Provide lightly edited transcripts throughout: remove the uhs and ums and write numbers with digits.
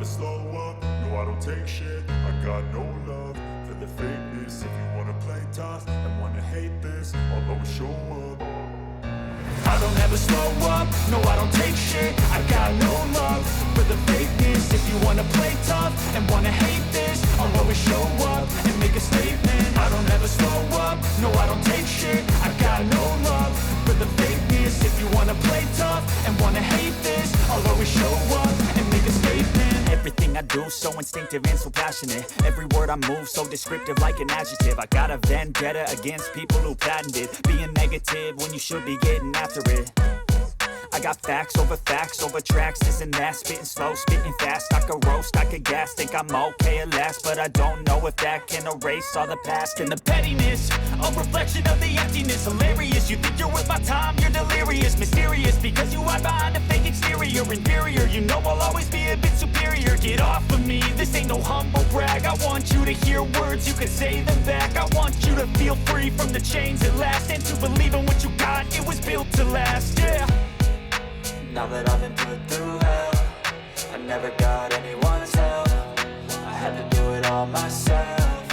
slow up, no I don't take shit. I got no love for the fakeness. If you wanna play tough and wanna hate this, I'll always show up. I don't ever slow up, no I don't take shit. I got no love for the fakeness. If you wanna play tough and wanna hate this, I'll always show up and make a statement. I don't ever slow up, no I don't take shit. I got no love for the fakeness. If you wanna play tough and wanna hate this, I'll always show up and make a statement. Everything I do so instinctive and so passionate. Every word I move so descriptive like an adjective. I got a vendetta against people who patented being negative when you should be getting after it. I got facts over tracks, this and that. Spitting slow, spitting fast. I could roast, I could gas. Think I'm okay at last, but I don't know if that can erase all the past. And the pettiness, a reflection of the emptiness. Hilarious, you think you're worth my time, you're delirious. Mysterious, because you hide behind a fake exterior. Inferior, you know I'll always be a bit superior. Get off of me, this ain't no humble brag. I want you to hear words, you can say them back. I want you to feel free from the chains at last, and to believe in what you got, it was built to last, yeah. Now that I've been put through hell, I never got anyone's help. I had to do it all myself.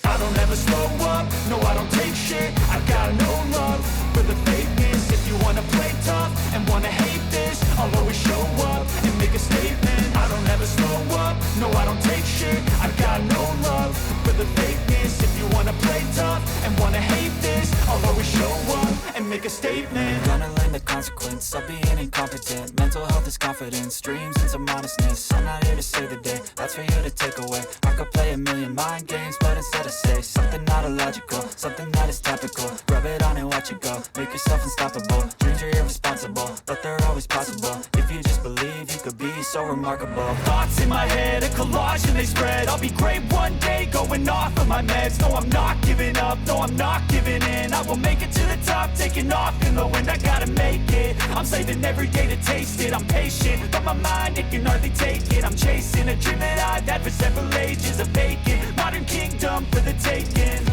I don't ever slow up, no I don't take shit. I got no love for the fakeness. If you wanna play tough and wanna hate this, I'll always show up and make a statement. I don't ever slow up, no I don't take shit. I got no love for the fakeness. If you wanna play tough and wanna hate this, I'll always show up and make a statement. Gonna learn the consequence of being incompetent. Mental health is confidence, dreams and some honestness. I'm not here to save the day, that's for you to take away. I could play a million mind games, but instead I say something not illogical, something that is topical. Rub it on and watch it go, make yourself unstoppable. Dreams are irresponsible, but they're always possible. If you just believe, you could be so remarkable. Thoughts in my head, a collage and they spread. I'll be great one day, going off of my meds. No, I'm not giving up, no, I'm not giving in. I will make it to the top, taking off in the wind. I gotta make it, I'm saving every day to taste it. I'm patient, but my mind, it can hardly take it. I'm chasing a dream that I've had for several ages. A vacant, modern kingdom for the taking.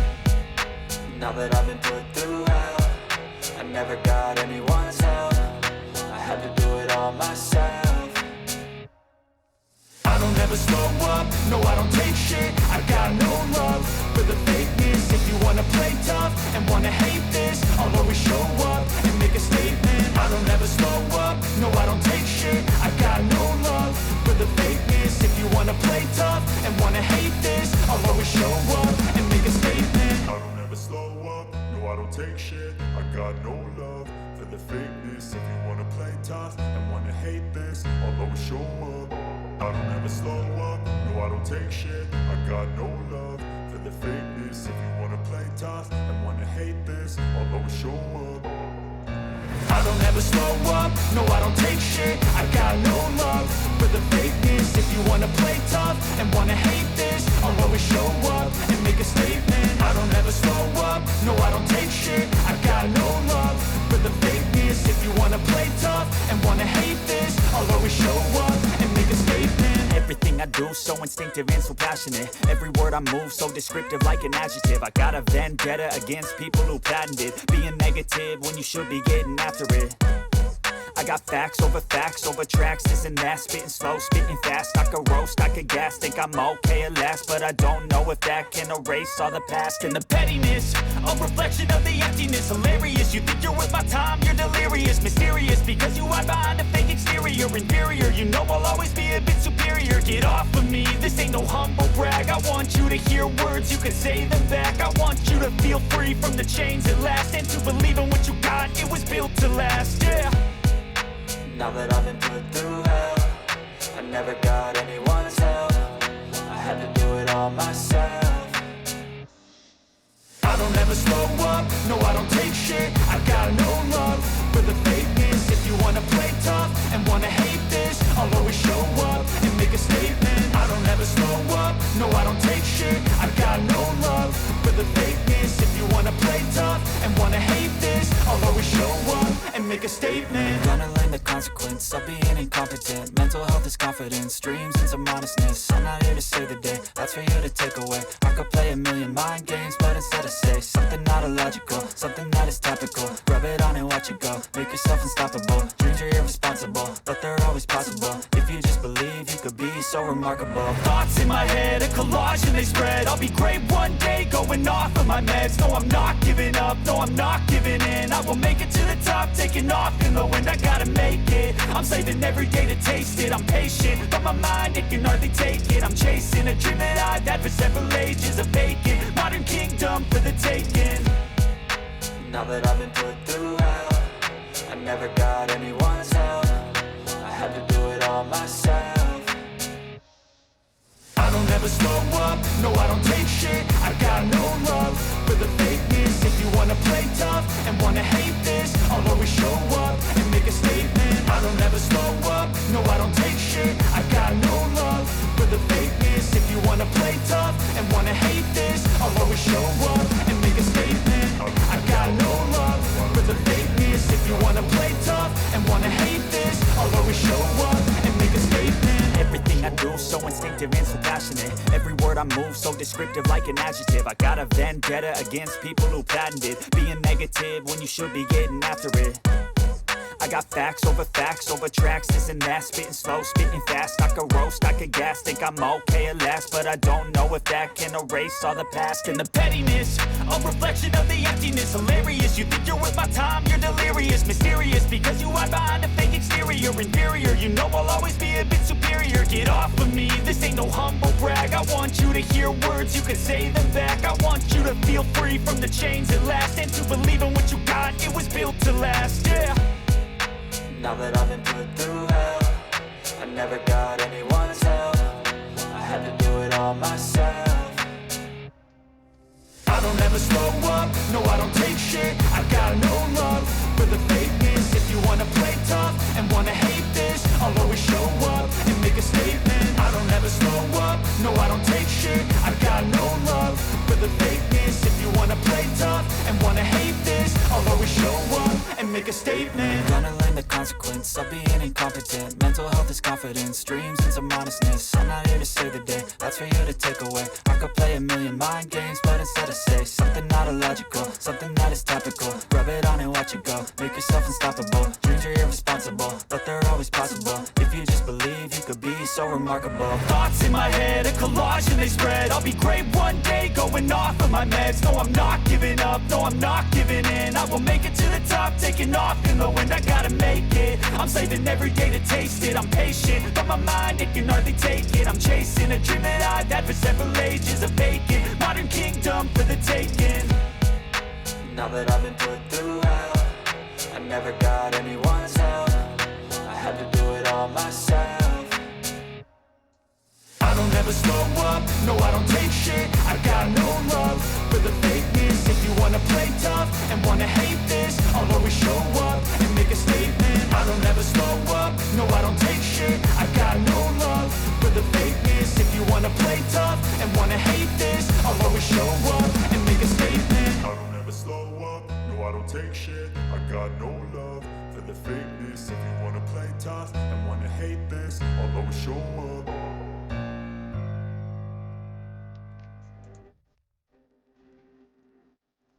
Now that I've been put through hell, I never got anyone's help. I had to do it all myself. I don't ever slow up, no I don't take shit. I got no love for the fakeness. If you wanna play tough and wanna hate this, I'll always show up and make a statement. I don't ever slow up, no I don't take shit. I got no love for the fakeness. If you wanna play tough and wanna hate this, I'll always show up and make a statement. I don't ever slow up, no I don't take shit. I got no love for the fakeness. If you wanna play tough and wanna hate this, I'll always show up. I don't ever slow up, no I don't take shit. I got no love for the fakeness. If you wanna play tough and wanna hate this, I'll always show up. I don't ever slow up, no I don't take shit. I got no love for the fakeness. If you wanna play tough and wanna hate this, I'll always show up and make a statement. I don't ever slow up, no I don't take shit. I got no love for the fakeness. If you wanna play tough and wanna hate this, I'll always show up and make a statement. Everything I do so instinctive and so passionate. Every word I move so descriptive like an adjective. I got a vendetta against people who patented being negative when you should be getting after it. I got facts over tracks, this and that. Spitting slow, spitting fast. I could roast, I could gas. Think I'm okay at last, but I don't know if that can erase all the past. And the pettiness, a reflection of the emptiness. Hilarious, you think you're worth my time, you're delirious. Mysterious, because you hide behind a fake exterior. Inferior, you know I'll always be a bit superior. Get off of me, this ain't no humble brag. I want you to hear words, you can say them back. I want you to feel free from the chains at last, and to believe in what you got, it was built to last, yeah. Now that I've been put through hell, I never got anyone's help. I had to do it all myself. I don't ever slow up, no I don't take shit. I got no love for the fakeness. If you wanna play tough and wanna hate this, I'll always show up and make a statement. I don't ever slow up, no I don't take shit. I got no love for the fakeness. If you wanna play tough and wanna hate this, I'll always show up and make a statement. Gonna learn the consequence of being incompetent. Mental health is confidence, dreams into modestness. I'm not here to save the day, that's for you to take away. I could play a million mind games, but instead I say something not illogical, something that is topical. Rub it on and watch it go, make yourself unstoppable. Dreams are irresponsible, but they're always possible. If you just believe, you could be so remarkable. Thoughts in my head, a collage and they spread. I'll be great one day, going off of my meds. No, I'm not giving up, no, I'm not giving in. I will make it to the top, taking off in the wind. I gotta make it, I'm saving every day to taste it. I'm patient, but my mind, it can hardly take it. I'm chasing a dream that I've had for several ages. A vacant, modern kingdom for the taking. Now that I've been put through hell, I never got anyone's help. I had to do it all myself. I don't ever slow up, no I don't take shit. I got no love for the fakeness. If you wanna play tough and wanna hate this, I'll always show up and make a statement. I don't ever slow up, no I don't take shit. I got no love for the fakeness. If you wanna play tough and wanna hate this, I'll always show up and make a statement. I got no love for the fakeness. If you wanna play tough and wanna hate this, I'll always show up and make a statement. Everything I do so instinctive and so passionate. Every word I move so descriptive like an adjective. I got a vendetta against people who patented being negative when you should be getting after it. I got facts over tracks, this and that. Spitting slow, spitting fast. I could roast, I could gas. Think I'm okay at last, but I don't know if that can erase all the past. And the pettiness, a reflection of the emptiness. Hilarious, you think you're worth my time, you're delirious. Mysterious, because you hide behind a fake exterior. Inferior, you know I'll always be a bit superior. Get off of me, this ain't no humble brag. I want you to hear words, you can say them back. I want you to feel free from the chains at last, and to believe in what you got, it was built to last, yeah. Now that I've been put through hell, I never got anyone's help. I had to do it all myself. I don't ever slow up, no I don't take shit. I got no love for the fakeness. If you wanna play tough and wanna hate this, I'll always show up and make a statement. I don't ever slow up, no I don't take shit. I got no love for the fakeness. If you wanna play tough and wanna hate this, I'll always show up and make a statement. Gonna learn the consequence of being incompetent. Mental health is confidence, dreams into modestness. I'm not here to save the day, that's for you to take away. I could play a million mind games, but instead I say something not illogical, something that is topical. Rub it on and watch it go, make yourself unstoppable. Dreams are irresponsible, but they're always possible. If you just believe, you could be so remarkable. Thoughts in my head, a collage and they spread. I'll be great one day, going off of my meds. No, I'm not giving up, no, I'm not giving in. I will make it to the top, taking off in the wind. I gotta make it, I'm saving every day to taste it. I'm patient, but my mind, it can hardly take it. I'm chasing a dream that I've had for several ages. A vacant, modern kingdom for the taking. Now that I've been put through hell, I never got anyone's help. I had to do it all myself. I don't ever slow up, no I don't take shit. I got no love for the fakeness. If you wanna play tough and wanna hate this, I'll always show up and make a statement. I don't ever slow up, no I don't take shit. I got no love for the fakeness. If you wanna play tough and wanna hate this, I'll always show up and make a statement. I don't ever slow up, no I don't take shit. I got no love for the fakeness. If you wanna play tough and wanna hate this, I'll always show up